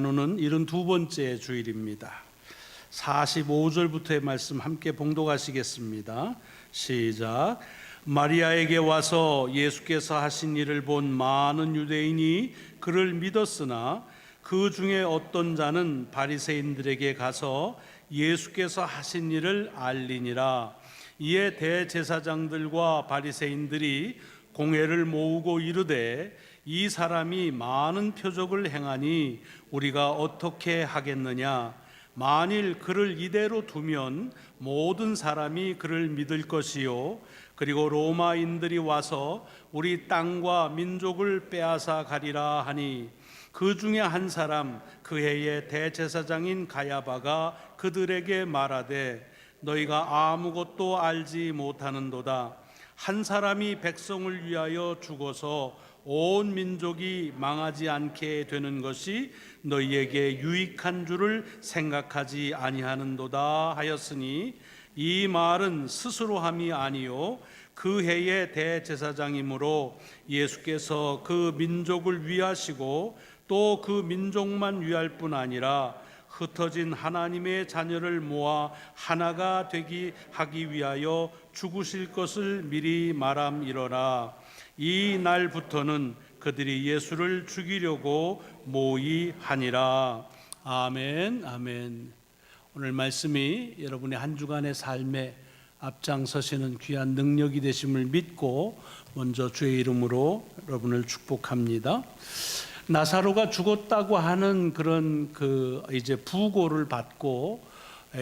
나누는 72번째 주일입니다. 45절부터의 말씀 함께 봉독하시겠습니다. 시작. 마리아에게 와서 예수께서 하신 일을 본 많은 유대인이 그를 믿었으나 그 중에 어떤 자는 바리새인들에게 가서 예수께서 하신 일을 알리니라. 이에 대제사장들과 바리새인들이 공회를 모으고 이르되 이 사람이 많은 표적을 행하니 우리가 어떻게 하겠느냐? 만일 그를 이대로 두면 모든 사람이 그를 믿을 것이요, 그리고 로마인들이 와서 우리 땅과 민족을 빼앗아 가리라 하니, 그 중에 한 사람 그 해의 대제사장인 가야바가 그들에게 말하되 너희가 아무것도 알지 못하는도다. 한 사람이 백성을 위하여 죽어서 온 민족이 망하지 않게 되는 것이 너희에게 유익한 줄을 생각하지 아니하는도다 하였으니, 이 말은 스스로 함이 아니요 그 해의 대제사장이므로 예수께서 그 민족을 위하시고 또 그 민족만 위할 뿐 아니라 흩어진 하나님의 자녀를 모아 하나가 되기 하기 위하여 죽으실 것을 미리 말함이러라. 이 날부터는 그들이 예수를 죽이려고 모의하니라. 아멘, 아멘. 오늘 말씀이 여러분의 한 주간의 삶에 앞장서시는 귀한 능력이 되심을 믿고 먼저 주의 이름으로 여러분을 축복합니다. 나사로가 죽었다고 하는 그런 이제 부고를 받고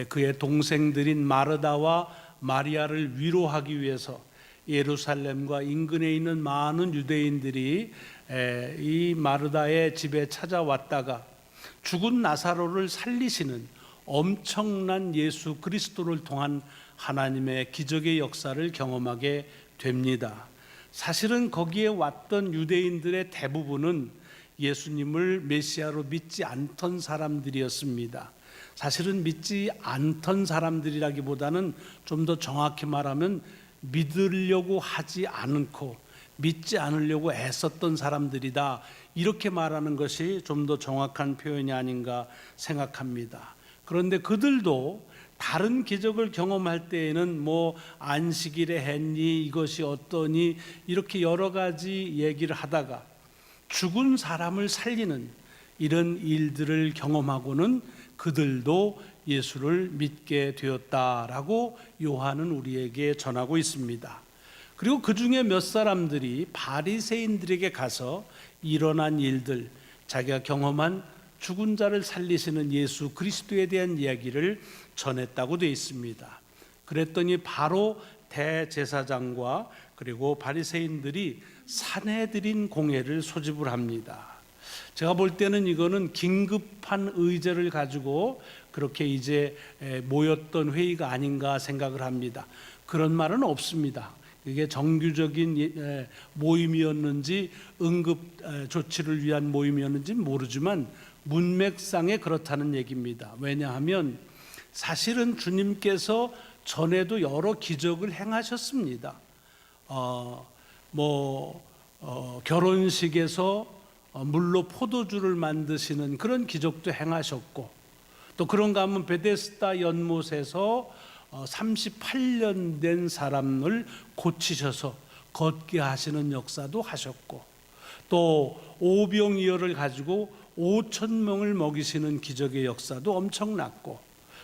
그의 동생들인 마르다와 마리아를 위로하기 위해서 예루살렘과 인근에 있는 많은 유대인들이 이 마르다의 집에 찾아왔다가 죽은 나사로를 살리시는 엄청난 예수 그리스도를 통한 하나님의 기적의 역사를 경험하게 됩니다. 사실은 거기에 왔던 유대인들의 대부분은 예수님을 메시아로 믿지 않던 사람들이었습니다. 사실은 믿지 않던 사람들이라기보다는 좀 더 정확히 말하면 믿으려고 하지 않고 믿지 않으려고 애썼던 사람들이다, 이렇게 말하는 것이 좀 더 정확한 표현이 아닌가 생각합니다. 그런데 그들도 다른 기적을 경험할 때에는 안식일에 했니, 이것이 어떠니, 이렇게 여러 가지 얘기를 하다가 죽은 사람을 살리는 이런 일들을 경험하고는 그들도 예수를 믿게 되었다라고 요한은 우리에게 전하고 있습니다. 그리고 그 중에 몇 사람들이 바리새인들에게 가서 일어난 일들, 자기가 경험한 죽은 자를 살리시는 예수 그리스도에 대한 이야기를 전했다고 되어 있습니다. 그랬더니 바로 대제사장과 그리고 바리새인들이 산헤드린 공회를 소집을 합니다. 제가 볼 때는 이거는 긴급한 의제를 가지고 그렇게 이제 모였던 회의가 아닌가 생각을 합니다. 그런 말은 없습니다. 이게 정규적인 모임이었는지 응급 조치를 위한 모임이었는지 모르지만 문맥상에 그렇다는 얘기입니다. 왜냐하면 사실은 주님께서 전에도 여러 기적을 행하셨습니다. 결혼식에서 물로 포도주를 만드시는 그런 기적도 행하셨고, 또 그런가 하면 베데스다 연못에서 38년 된 사람을 고치셔서 걷게 하시는 역사도 하셨고, 또 오병이어를 가지고 5,000명을 먹이시는 기적의 역사도 엄청났고,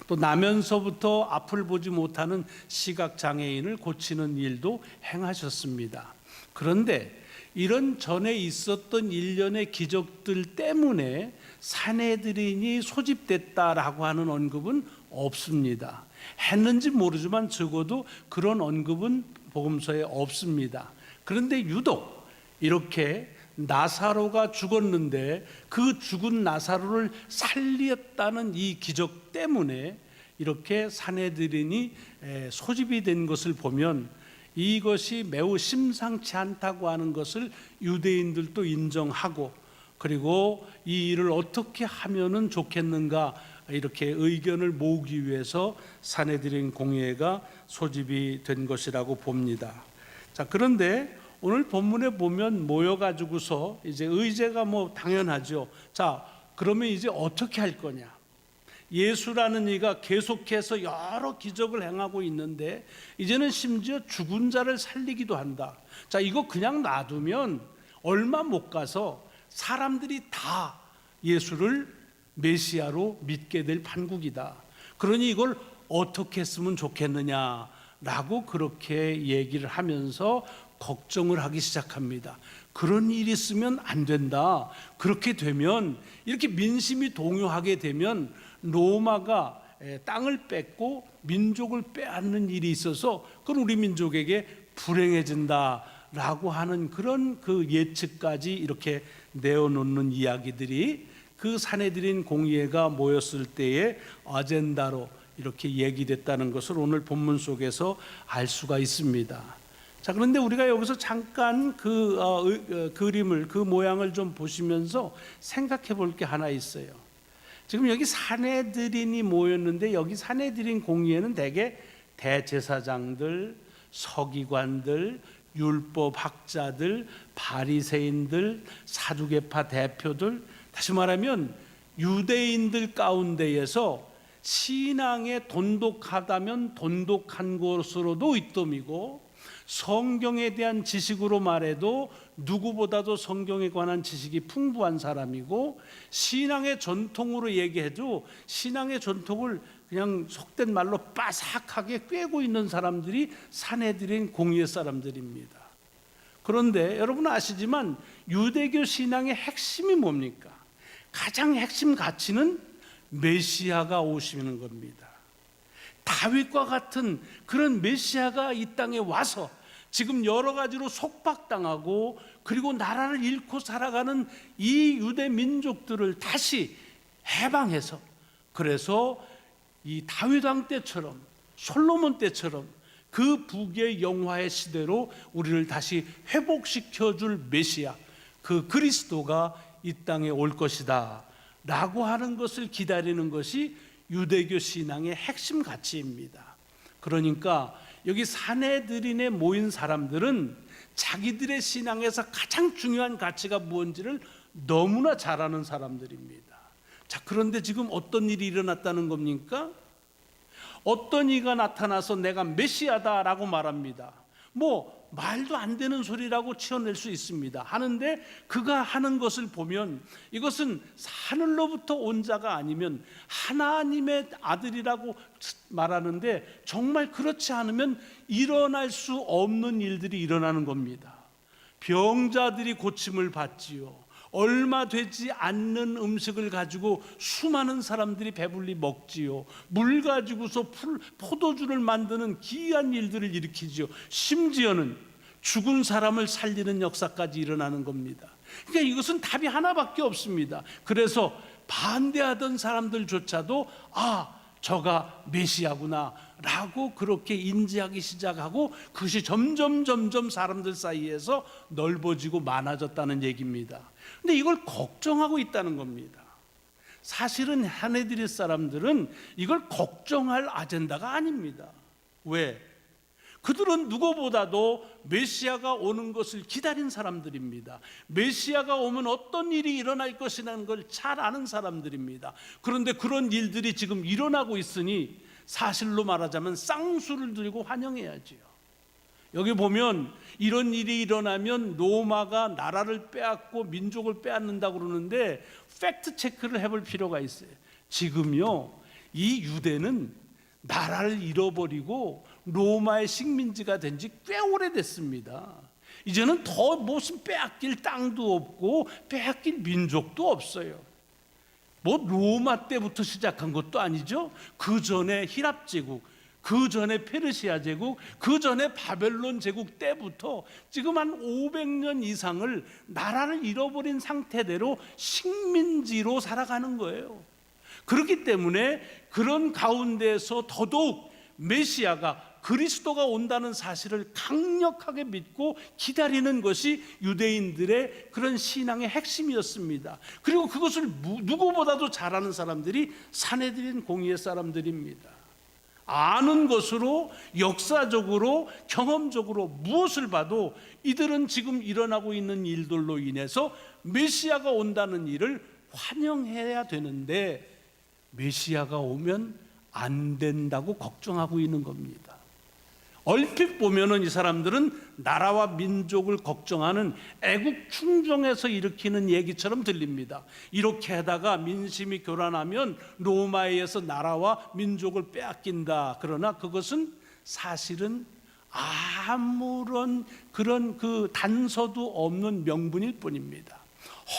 또 나면서부터 앞을 보지 못하는 시각장애인을 고치는 일도 행하셨습니다. 그런데 이런 전에 있었던 일련의 기적들 때문에 산헤드린이 소집됐다라고 하는 언급은 없습니다. 했는지 모르지만 적어도 그런 언급은 복음서에 없습니다. 그런데 유독 이렇게 나사로가 죽었는데 그 죽은 나사로를 살렸다는 이 기적 때문에 이렇게 산헤드린이 소집이 된 것을 보면 이것이 매우 심상치 않다고 하는 것을 유대인들도 인정하고, 그리고 이 일을 어떻게 하면은 좋겠는가 이렇게 의견을 모으기 위해서 산헤드린 공회가 소집이 된 것이라고 봅니다. 자, 그런데 오늘 본문에 보면 모여가지고서 이제 의제가 당연하죠. 자, 그러면 이제 어떻게 할 거냐? 예수라는 이가 계속해서 여러 기적을 행하고 있는데 이제는 심지어 죽은 자를 살리기도 한다. 자, 이거 그냥 놔두면 얼마 못 가서 사람들이 다 예수를 메시아로 믿게 될 판국이다. 그러니 이걸 어떻게 했으면 좋겠느냐라고 그렇게 얘기를 하면서 걱정을 하기 시작합니다. 그런 일이 있으면 안 된다. 그렇게 되면, 이렇게 민심이 동요하게 되면 로마가 땅을 뺏고 민족을 빼앗는 일이 있어서 그건 우리 민족에게 불행해진다라고 하는 그런 그 예측까지 이렇게 내어놓는 이야기들이 그 산헤드린 공의회가 모였을 때의 아젠다로 이렇게 얘기됐다는 것을 오늘 본문 속에서 알 수가 있습니다. 자, 그런데 우리가 여기서 잠깐 그림을, 그 모양을 좀 보시면서 생각해 볼 게 하나 있어요. 지금 여기 산헤드린이 모였는데 여기 산헤드린 공의회는 대개 대제사장들, 서기관들, 율법학자들, 바리새인들, 사두개파 대표들, 다시 말하면 유대인들 가운데에서 신앙에 돈독하다면 돈독한 것으로도 이뜸이고, 성경에 대한 지식으로 말해도 누구보다도 성경에 관한 지식이 풍부한 사람이고, 신앙의 전통으로 얘기해도 신앙의 전통을 그냥 속된 말로 빠삭하게 꿰고 있는 사람들이 산헤드린 공의회 사람들입니다. 그런데 여러분 아시지만 유대교 신앙의 핵심이 뭡니까? 가장 핵심 가치는 메시아가 오시는 겁니다. 다윗과 같은 그런 메시아가 이 땅에 와서 지금 여러 가지로 속박당하고 그리고 나라를 잃고 살아가는 이 유대 민족들을 다시 해방해서, 그래서 이 다윗 왕 때처럼, 솔로몬 때처럼 그 북의 영화의 시대로 우리를 다시 회복시켜 줄 메시아, 그 그리스도가 이 땅에 올 것이다 라고 하는 것을 기다리는 것이 유대교 신앙의 핵심 가치입니다. 그러니까 여기 산헤드린에 모인 사람들은 자기들의 신앙에서 가장 중요한 가치가 무엇인지를 너무나 잘 아는 사람들입니다. 자, 그런데 지금 어떤 일이 일어났다는 겁니까? 어떤 이가 나타나서 내가 메시아다라고 말합니다. 말도 안 되는 소리라고 치어낼 수 있습니다. 하는데 그가 하는 것을 보면 이것은 하늘로부터 온 자가 아니면 하나님의 아들이라고 말하는데, 정말 그렇지 않으면 일어날 수 없는 일들이 일어나는 겁니다. 병자들이 고침을 받지요. 얼마 되지 않는 음식을 가지고 수많은 사람들이 배불리 먹지요. 물 가지고서 포도주를 만드는 기이한 일들을 일으키지요. 심지어는 죽은 사람을 살리는 역사까지 일어나는 겁니다. 그러니까 이것은 답이 하나밖에 없습니다. 그래서 반대하던 사람들조차도 저가 메시아구나 라고 그렇게 인지하기 시작하고, 그것이 점점 사람들 사이에서 넓어지고 많아졌다는 얘기입니다. 근데 이걸 걱정하고 있다는 겁니다. 사실은 산헤드린 사람들은 이걸 걱정할 아젠다가 아닙니다. 왜? 그들은 누구보다도 메시아가 오는 것을 기다린 사람들입니다. 메시아가 오면 어떤 일이 일어날 것이라는 걸 잘 아는 사람들입니다. 그런데 그런 일들이 지금 일어나고 있으니 사실로 말하자면 쌍수를 들고 환영해야지요. 여기 보면 이런 일이 일어나면 로마가 나라를 빼앗고 민족을 빼앗는다고 그러는데 팩트 체크를 해볼 필요가 있어요. 지금요, 이 유대는 나라를 잃어버리고 로마의 식민지가 된 지 꽤 오래됐습니다. 이제는 더 무슨 빼앗길 땅도 없고 빼앗길 민족도 없어요. 로마 때부터 시작한 것도 아니죠. 그 전에 히랍 제국, 그 전에 페르시아 제국, 그 전에 바벨론 제국 때부터 지금 한 500년 이상을 나라를 잃어버린 상태대로 식민지로 살아가는 거예요. 그렇기 때문에 그런 가운데서 더더욱 메시아가, 그리스도가 온다는 사실을 강력하게 믿고 기다리는 것이 유대인들의 그런 신앙의 핵심이었습니다. 그리고 그것을 누구보다도 잘 아는 사람들이 산헤드린 공의회 사람들입니다. 아는 것으로, 역사적으로, 경험적으로 무엇을 봐도 이들은 지금 일어나고 있는 일들로 인해서 메시아가 온다는 일을 환영해야 되는데 메시아가 오면 안 된다고 걱정하고 있는 겁니다. 얼핏 보면은 이 사람들은 나라와 민족을 걱정하는 애국 충정에서 일으키는 얘기처럼 들립니다. 이렇게 하다가 민심이 교란하면 로마에 의해서 나라와 민족을 빼앗긴다. 그러나 그것은 사실은 아무런 그런 그 단서도 없는 명분일 뿐입니다.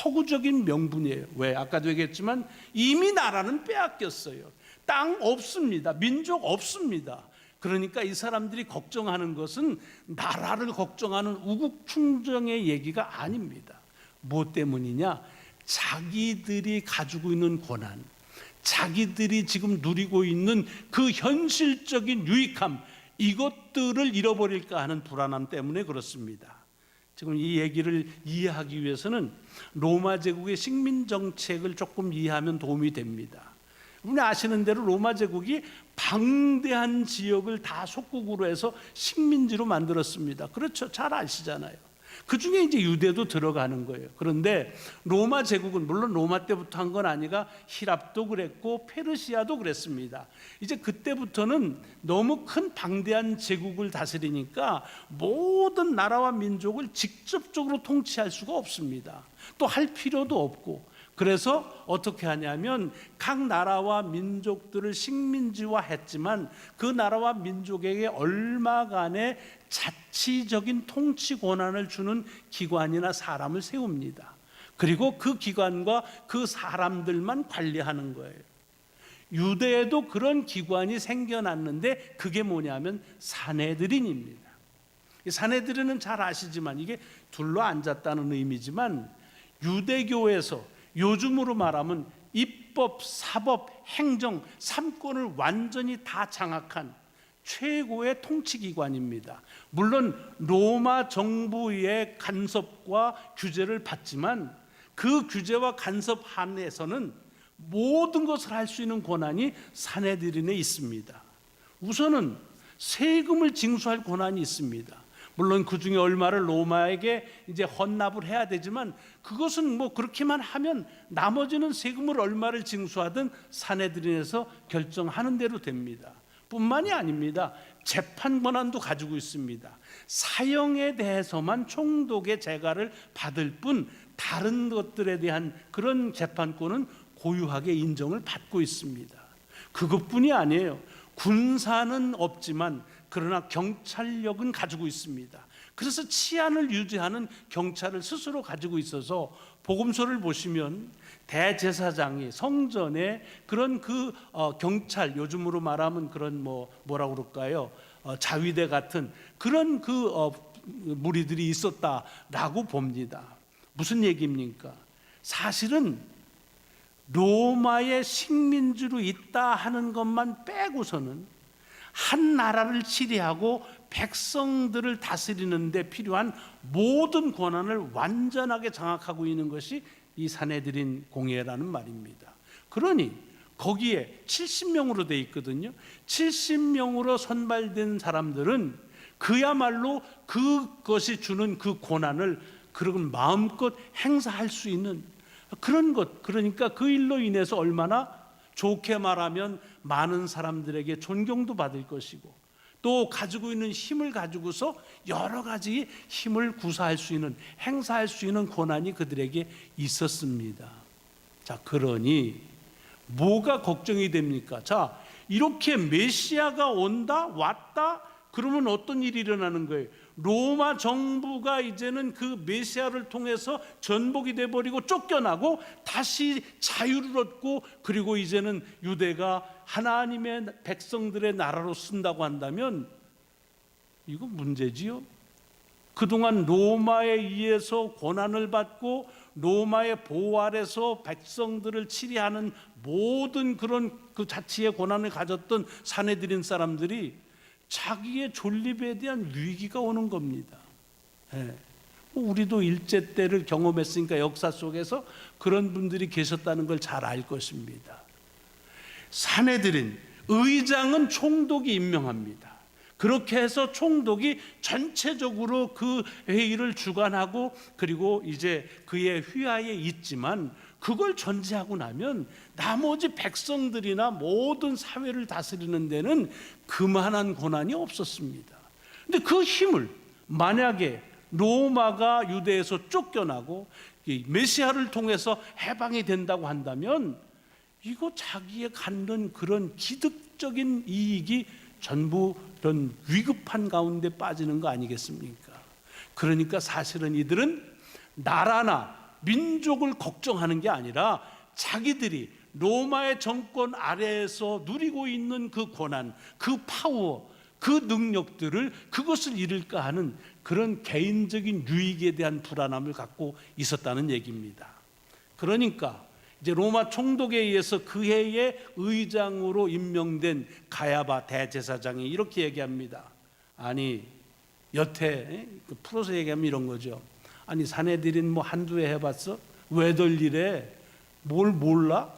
허구적인 명분이에요. 왜? 아까도 얘기했지만 이미 나라는 빼앗겼어요. 땅 없습니다. 민족 없습니다. 그러니까 이 사람들이 걱정하는 것은 나라를 걱정하는 우국충정의 얘기가 아닙니다. 뭐 때문이냐? 자기들이 가지고 있는 고난, 자기들이 지금 누리고 있는 그 현실적인 유익함, 이것들을 잃어버릴까 하는 불안함 때문에 그렇습니다. 지금 이 얘기를 이해하기 위해서는 로마 제국의 식민 정책을 조금 이해하면 도움이 됩니다. 우리 아시는 대로 로마 제국이 방대한 지역을 다 속국으로 해서 식민지로 만들었습니다. 그렇죠, 잘 아시잖아요. 그 중에 이제 유대도 들어가는 거예요. 그런데 로마 제국은 물론 로마 때부터 한 건 아니라 히랍도 그랬고 페르시아도 그랬습니다. 이제 그때부터는 너무 큰 방대한 제국을 다스리니까 모든 나라와 민족을 직접적으로 통치할 수가 없습니다. 또 할 필요도 없고, 그래서 어떻게 하냐면 각 나라와 민족들을 식민지화했지만 그 나라와 민족에게 얼마간의 자치적인 통치 권한을 주는 기관이나 사람을 세웁니다. 그리고 그 기관과 그 사람들만 관리하는 거예요. 유대에도 그런 기관이 생겨났는데 그게 뭐냐면 사내드린입니다. 사내드린은 잘 아시지만 이게 둘러앉았다는 의미지만 유대교에서 요즘으로 말하면 입법, 사법, 행정, 3권을 완전히 다 장악한 최고의 통치기관입니다. 물론 로마 정부의 간섭과 규제를 받지만 그 규제와 간섭 하에서는 모든 것을 할 수 있는 권한이 사내드린에 있습니다. 우선은 세금을 징수할 권한이 있습니다. 물론 그 중에 얼마를 로마에게 이제 헌납을 해야 되지만 그것은 뭐 그렇게만 하면 나머지는 세금을 얼마를 징수하든 사내드린에서 결정하는 대로 됩니다. 뿐만이 아닙니다. 재판 권한도 가지고 있습니다. 사형에 대해서만 총독의 재가를 받을 뿐 다른 것들에 대한 그런 재판권은 고유하게 인정을 받고 있습니다. 그것뿐이 아니에요. 군사는 없지만 그러나 경찰력은 가지고 있습니다. 그래서 치안을 유지하는 경찰을 스스로 가지고 있어서 복음서를 보시면 대제사장이 성전에 그런 경찰, 요즘으로 말하면 그런 뭐라고 그럴까요? 자위대 같은 그런 무리들이 있었다라고 봅니다. 무슨 얘기입니까? 사실은 로마의 식민지로 있다 하는 것만 빼고서는 한 나라를 치리하고 백성들을 다스리는 데 필요한 모든 권한을 완전하게 장악하고 있는 것이 이 사내드린 공회라는 말입니다. 그러니 거기에 70명으로 돼 있거든요. 70명으로 선발된 사람들은 그야말로 그것이 주는 그 권한을 그런 마음껏 행사할 수 있는 그런 것, 그러니까 그 일로 인해서 얼마나 좋게 말하면 많은 사람들에게 존경도 받을 것이고 또 가지고 있는 힘을 가지고서 여러 가지 힘을 구사할 수 있는, 행사할 수 있는 권한이 그들에게 있었습니다. 자, 그러니 뭐가 걱정이 됩니까? 자, 이렇게 메시아가 왔다 그러면 어떤 일이 일어나는 거예요? 로마 정부가 이제는 그 메시아를 통해서 전복이 돼버리고 쫓겨나고 다시 자유를 얻고 그리고 이제는 유대가 하나님의 백성들의 나라로 쓴다고 한다면 이거 문제지요. 그동안 로마에 의해서 권한을 받고 로마의 보호 아래서 백성들을 치리하는 모든 그런 그 자치의 권한을 가졌던 사내들인 사람들이 자기의 존립에 대한 위기가 오는 겁니다. 우리도 일제 때를 경험했으니까 역사 속에서 그런 분들이 계셨다는 걸 잘 알 것입니다. 사내들인 의장은 총독이 임명합니다. 그렇게 해서 총독이 전체적으로 그 회의를 주관하고 그리고 이제 그의 휘하에 있지만 그걸 전제하고 나면 나머지 백성들이나 모든 사회를 다스리는 데는 그만한 고난이 없었습니다. 근데 그 힘을 만약에 로마가 유대에서 쫓겨나고 메시아를 통해서 해방이 된다고 한다면 이거 자기의 갖는 그런 기득적인 이익이 전부 이런 위급한 가운데 빠지는 거 아니겠습니까? 그러니까 사실은 이들은 나라나 민족을 걱정하는 게 아니라 자기들이 로마의 정권 아래에서 누리고 있는 그 권한, 그 파워, 그 능력들을 그것을 잃을까 하는 그런 개인적인 유익에 대한 불안함을 갖고 있었다는 얘기입니다. 그러니까 이제 로마 총독에 의해서 그 해의 의장으로 임명된 가야바 대제사장이 이렇게 얘기합니다. 아니 여태 풀어서 얘기하면 이런 거죠. 아니 사내들인 뭐 한두 해 해봤어? 왜들 이래? 뭘 몰라?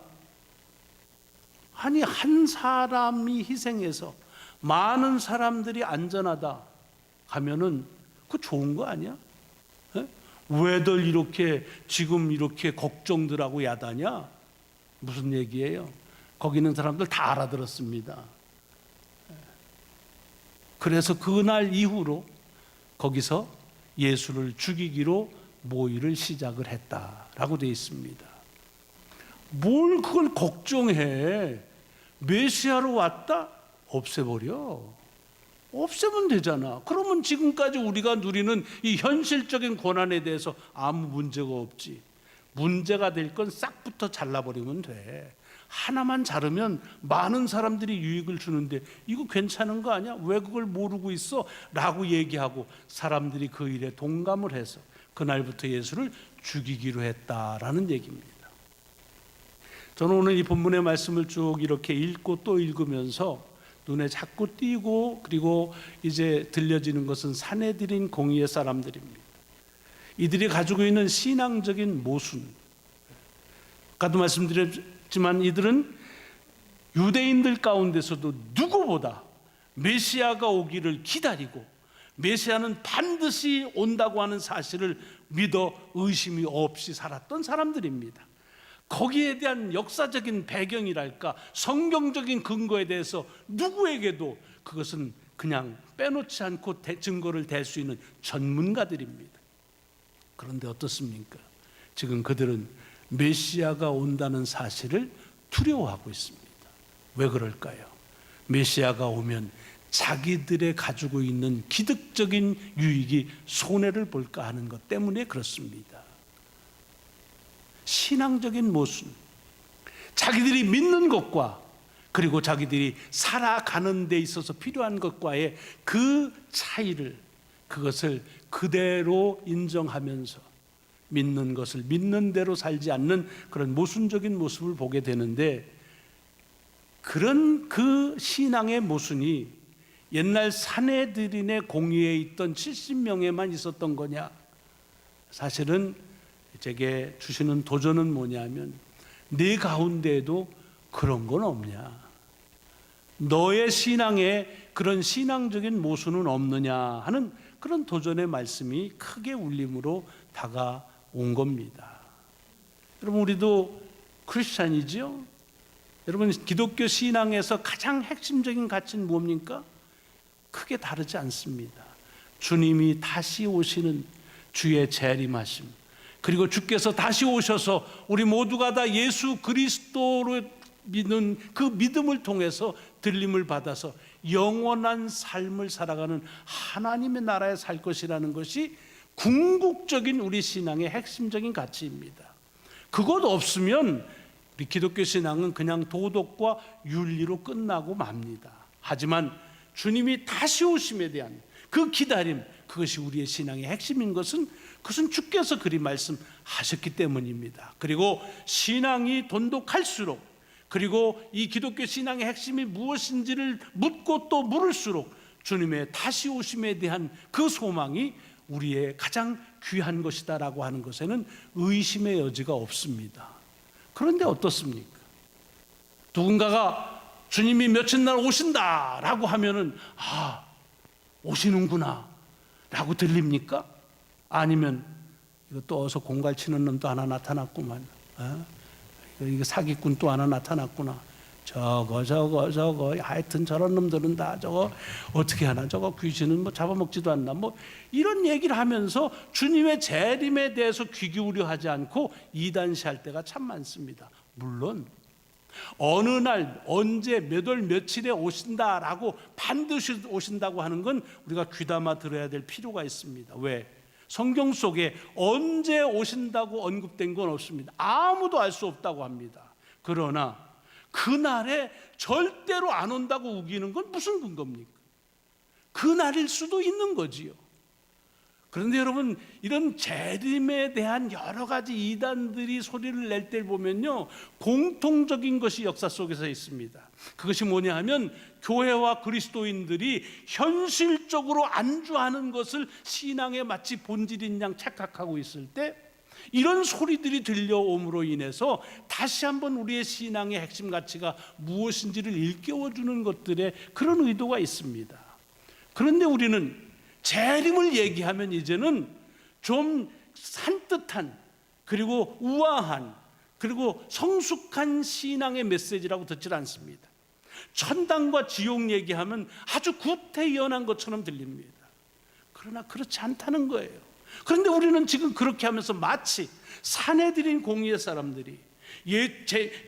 아니 한 사람이 희생해서 많은 사람들이 안전하다 하면은 그거 좋은 거 아니야? 왜들 이렇게 지금 이렇게 걱정들하고 야단이야? 무슨 얘기예요? 거기 있는 사람들 다 알아들었습니다. 그래서 그날 이후로 거기서 예수를 죽이기로 모의를 시작을 했다라고 되어 있습니다. 뭘 그걸 걱정해? 메시아로 왔다? 없애버려. 없애면 되잖아. 그러면 지금까지 우리가 누리는 이 현실적인 고난에 대해서 아무 문제가 없지. 문제가 될 건 싹부터 잘라버리면 돼. 하나만 자르면 많은 사람들이 유익을 주는데 이거 괜찮은 거 아니야? 왜 그걸 모르고 있어? 라고 얘기하고 사람들이 그 일에 동감을 해서 그날부터 예수를 죽이기로 했다라는 얘기입니다. 저는 오늘 이 본문의 말씀을 쭉 이렇게 읽고 또 읽으면서 눈에 자꾸 띄고 그리고 이제 들려지는 것은 사내들인 공의의 사람들입니다. 이들이 가지고 있는 신앙적인 모순, 아까도 말씀드렸지만 이들은 유대인들 가운데서도 누구보다 메시아가 오기를 기다리고 메시아는 반드시 온다고 하는 사실을 믿어 의심이 없이 살았던 사람들입니다. 거기에 대한 역사적인 배경이랄까 성경적인 근거에 대해서 누구에게도 그것은 그냥 빼놓지 않고 증거를 댈 수 있는 전문가들입니다. 그런데 어떻습니까? 지금 그들은 메시아가 온다는 사실을 두려워하고 있습니다. 왜 그럴까요? 메시아가 오면 자기들의 가지고 있는 기득적인 유익이 손해를 볼까 하는 것 때문에 그렇습니다. 신앙적인 모순, 자기들이 믿는 것과 그리고 자기들이 살아가는 데 있어서 필요한 것과의 그 차이를, 그것을 그대로 인정하면서 믿는 것을 믿는 대로 살지 않는 그런 모순적인 모습을 보게 되는데, 그런 그 신앙의 모순이 옛날 사내들인의 공의에 있던 70명에만 있었던 거냐? 사실은 제게 주시는 도전은 뭐냐면, 네 가운데에도 그런 건 없냐? 너의 신앙에 그런 신앙적인 모순은 없느냐 하는 그런 도전의 말씀이 크게 울림으로 다가온 겁니다. 여러분, 우리도 크리스찬이지요? 여러분, 기독교 신앙에서 가장 핵심적인 가치는 뭡니까? 크게 다르지 않습니다. 주님이 다시 오시는 주의 재림하심, 그리고 주께서 다시 오셔서 우리 모두가 다 예수 그리스도로 믿는 그 믿음을 통해서 들림을 받아서 영원한 삶을 살아가는 하나님의 나라에 살 것이라는 것이 궁극적인 우리 신앙의 핵심적인 가치입니다. 그것 없으면 우리 기독교 신앙은 그냥 도덕과 윤리로 끝나고 맙니다. 하지만 주님이 다시 오심에 대한 그 기다림, 그것이 우리의 신앙의 핵심인 것은 그것은 주께서 그리 말씀하셨기 때문입니다. 그리고 신앙이 돈독할수록, 그리고 이 기독교 신앙의 핵심이 무엇인지를 묻고 또 물을수록 주님의 다시 오심에 대한 그 소망이 우리의 가장 귀한 것이다라고 하는 것에는 의심의 여지가 없습니다. 그런데 어떻습니까? 누군가가 주님이 며칠 날 오신다라고 하면은 오시는구나 라고 들립니까? 아니면 이거 또 어서 공갈치는 놈도 하나 나타났구만, 이게 사기꾼 또 하나 나타났구나. 저거 하여튼 저런 놈들은 다 저거 어떻게 하나, 저거 귀신은 뭐 잡아먹지도 않나, 뭐 이런 얘기를 하면서 주님의 재림에 대해서 귀 기울여 하지 않고 이단시할 때가 참 많습니다. 물론 어느 날 언제 몇 월 며칠에 오신다라고 반드시 오신다고 하는 건 우리가 귀담아 들어야 될 필요가 있습니다. 왜? 성경 속에 언제 오신다고 언급된 건 없습니다. 아무도 알 수 없다고 합니다. 그러나 그날에 절대로 안 온다고 우기는 건 무슨 근거입니까? 그날일 수도 있는 거지요. 그런데 여러분, 이런 재림에 대한 여러 가지 이단들이 소리를 낼 때 보면요, 공통적인 것이 역사 속에서 있습니다. 그것이 뭐냐 하면 교회와 그리스도인들이 현실적으로 안주하는 것을 신앙의 마치 본질인 양 착각하고 있을 때 이런 소리들이 들려옴으로 인해서 다시 한번 우리의 신앙의 핵심 가치가 무엇인지를 일깨워주는 것들에 그런 의도가 있습니다. 그런데 우리는 재림을 얘기하면 이제는 좀 산뜻한, 그리고 우아한, 그리고 성숙한 신앙의 메시지라고 듣질 않습니다. 천당과 지옥 얘기하면 아주 구태연한 것처럼 들립니다. 그러나 그렇지 않다는 거예요. 그런데 우리는 지금 그렇게 하면서 마치 사내들인 공의의 사람들이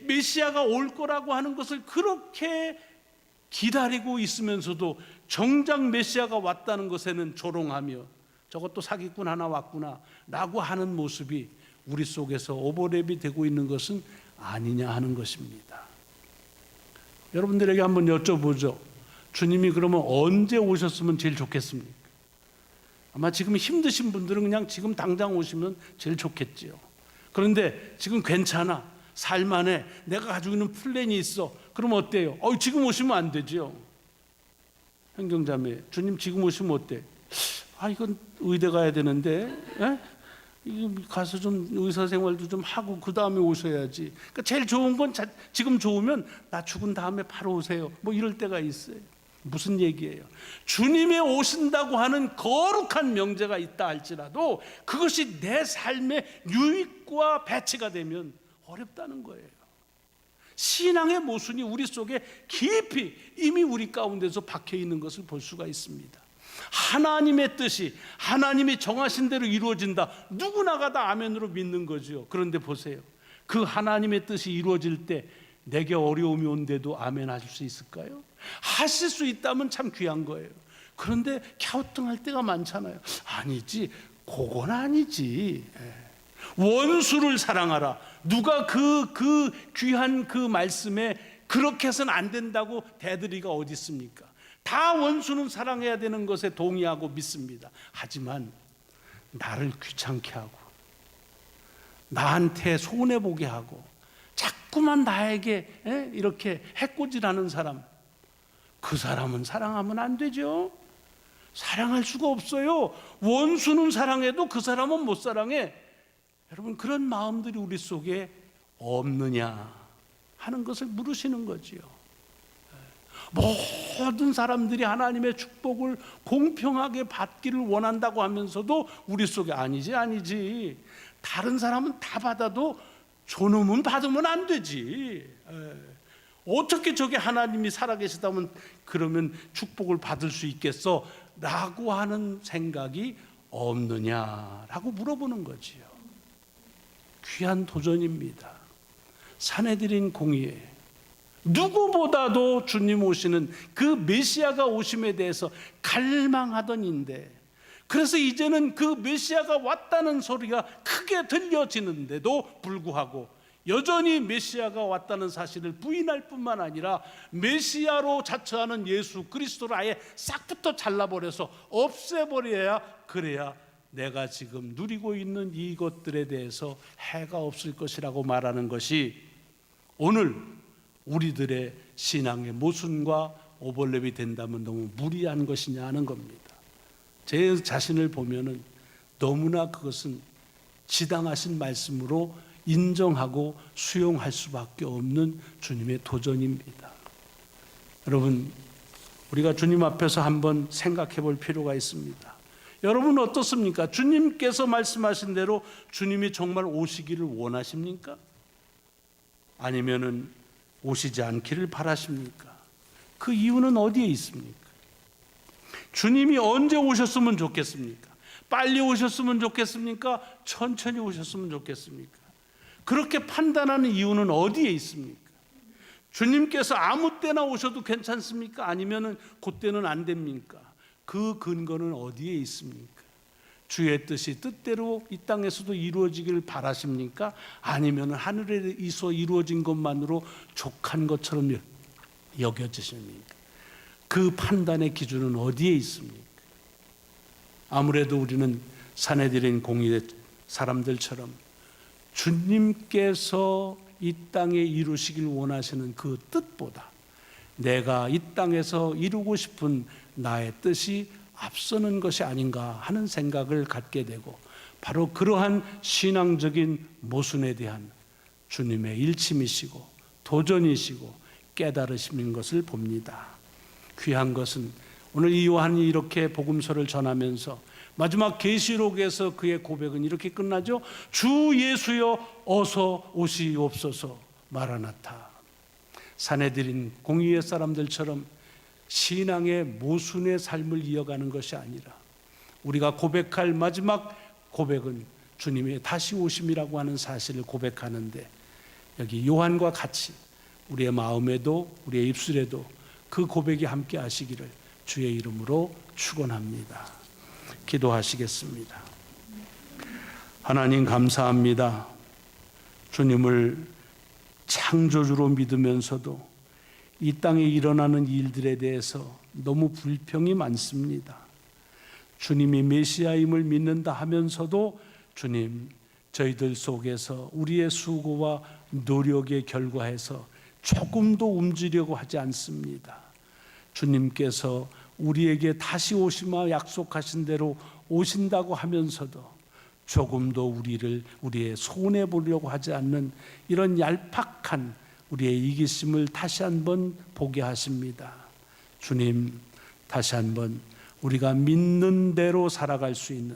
메시아가 올 거라고 하는 것을 그렇게 기다리고 있으면서도 정작 메시아가 왔다는 것에는 조롱하며 저것도 사기꾼 하나 왔구나 라고 하는 모습이 우리 속에서 오버랩이 되고 있는 것은 아니냐 하는 것입니다. 여러분들에게 한번 여쭤보죠. 주님이 그러면 언제 오셨으면 제일 좋겠습니까? 아마 지금 힘드신 분들은 그냥 지금 당장 오시면 제일 좋겠지요. 그런데 지금 괜찮아, 살만해, 내가 가지고 있는 플랜이 있어, 그럼 어때요? 지금 오시면 안 되죠. 현경자매, 주님 지금 오시면 어때? 이건 의대 가야 되는데, 가서 좀 의사 생활도 좀 하고 그 다음에 오셔야지. 그러니까 제일 좋은 건 지금 좋으면 나 죽은 다음에 바로 오세요. 뭐 이럴 때가 있어요. 무슨 얘기예요? 주님이 오신다고 하는 거룩한 명제가 있다 할지라도 그것이 내 삶의 유익과 배치가 되면 어렵다는 거예요. 신앙의 모순이 우리 속에 깊이 이미 우리 가운데서 박혀 있는 것을 볼 수가 있습니다. 하나님의 뜻이 하나님이 정하신 대로 이루어진다, 누구나가 다 아멘으로 믿는 거죠. 그런데 보세요, 그 하나님의 뜻이 이루어질 때 내게 어려움이 온데도 아멘 하실 수 있을까요? 하실 수 있다면 참 귀한 거예요. 그런데 갸우뚱할 때가 많잖아요. 아니지, 그건 아니지. 원수를 사랑하라, 누가 그 귀한 그 말씀에 그렇게 해서는 안 된다고 대들이가 어디 있습니까? 다 원수는 사랑해야 되는 것에 동의하고 믿습니다. 하지만 나를 귀찮게 하고 나한테 손해보게 하고 자꾸만 나에게 이렇게 해코지라는 사람, 그 사람은 사랑하면 안 되죠. 사랑할 수가 없어요. 원수는 사랑해도 그 사람은 못 사랑해. 여러분, 그런 마음들이 우리 속에 없느냐 하는 것을 물으시는 거지요. 모든 사람들이 하나님의 축복을 공평하게 받기를 원한다고 하면서도 우리 속에 아니지, 다른 사람은 다 받아도 저놈은 받으면 안 되지. 어떻게 저게 하나님이 살아계시다면 그러면 축복을 받을 수 있겠어? 라고 하는 생각이 없느냐라고 물어보는 거지요. 귀한 도전입니다. 사내들인 공의에 누구보다도 주님 오시는 그 메시아가 오심에 대해서 갈망하던 인데, 그래서 이제는 그 메시아가 왔다는 소리가 크게 들려지는데도 불구하고 여전히 메시아가 왔다는 사실을 부인할 뿐만 아니라 메시아로 자처하는 예수 그리스도를 아예 싹부터 잘라버려서 없애버려야, 그래야 내가 지금 누리고 있는 이것들에 대해서 해가 없을 것이라고 말하는 것이 오늘 우리들의 신앙의 모순과 오버랩이 된다면 너무 무리한 것이냐 하는 겁니다. 제 자신을 보면은 너무나 그것은 지당하신 말씀으로 인정하고 수용할 수밖에 없는 주님의 도전입니다. 여러분, 우리가 주님 앞에서 한번 생각해 볼 필요가 있습니다. 여러분 어떻습니까? 주님께서 말씀하신 대로 주님이 정말 오시기를 원하십니까? 아니면은 오시지 않기를 바라십니까? 그 이유는 어디에 있습니까? 주님이 언제 오셨으면 좋겠습니까? 빨리 오셨으면 좋겠습니까? 천천히 오셨으면 좋겠습니까? 그렇게 판단하는 이유는 어디에 있습니까? 주님께서 아무 때나 오셔도 괜찮습니까? 아니면은 그때는 안 됩니까? 그 근거는 어디에 있습니까? 주의 뜻이 뜻대로 이 땅에서도 이루어지기를 바라십니까? 아니면 하늘에서 이루어진 것만으로 족한 것처럼 여겨지십니까? 그 판단의 기준은 어디에 있습니까? 아무래도 우리는 사내들인 공의 사람들처럼 주님께서 이 땅에 이루시길 원하시는 그 뜻보다 내가 이 땅에서 이루고 싶은 나의 뜻이 앞서는 것이 아닌가 하는 생각을 갖게 되고, 바로 그러한 신앙적인 모순에 대한 주님의 일침이시고 도전이시고 깨달으심인 것을 봅니다. 귀한 것은 오늘 이 요한이 이렇게 복음서를 전하면서 마지막 계시록에서 그의 고백은 이렇게 끝나죠. 주 예수여 어서 오시옵소서 마라나타. 사내들인 공의의 사람들처럼 신앙의 모순의 삶을 이어가는 것이 아니라 우리가 고백할 마지막 고백은 주님의 다시 오심이라고 하는 사실을 고백하는데, 여기 요한과 같이 우리의 마음에도 우리의 입술에도 그 고백이 함께 하시기를 주의 이름으로 축원합니다. 기도하시겠습니다. 하나님 감사합니다. 주님을 창조주로 믿으면서도 이 땅에 일어나는 일들에 대해서 너무 불평이 많습니다. 주님이 메시아임을 믿는다 하면서도 주님, 저희들 속에서 우리의 수고와 노력의 결과에서 조금도 움직이려고 하지 않습니다. 주님께서 우리에게 다시 오시마 약속하신 대로 오신다고 하면서도 조금도 우리의 손해 보려고 하지 않는 이런 얄팍한 우리의 이기심을 다시 한번 보게 하십니다. 주님, 다시 한번 우리가 믿는 대로 살아갈 수 있는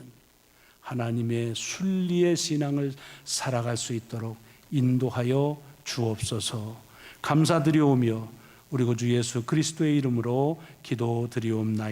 하나님의 순리의 신앙을 살아갈 수 있도록 인도하여 주옵소서. 감사드리오며 우리 구주 예수 그리스도의 이름으로 기도드리옵나이다.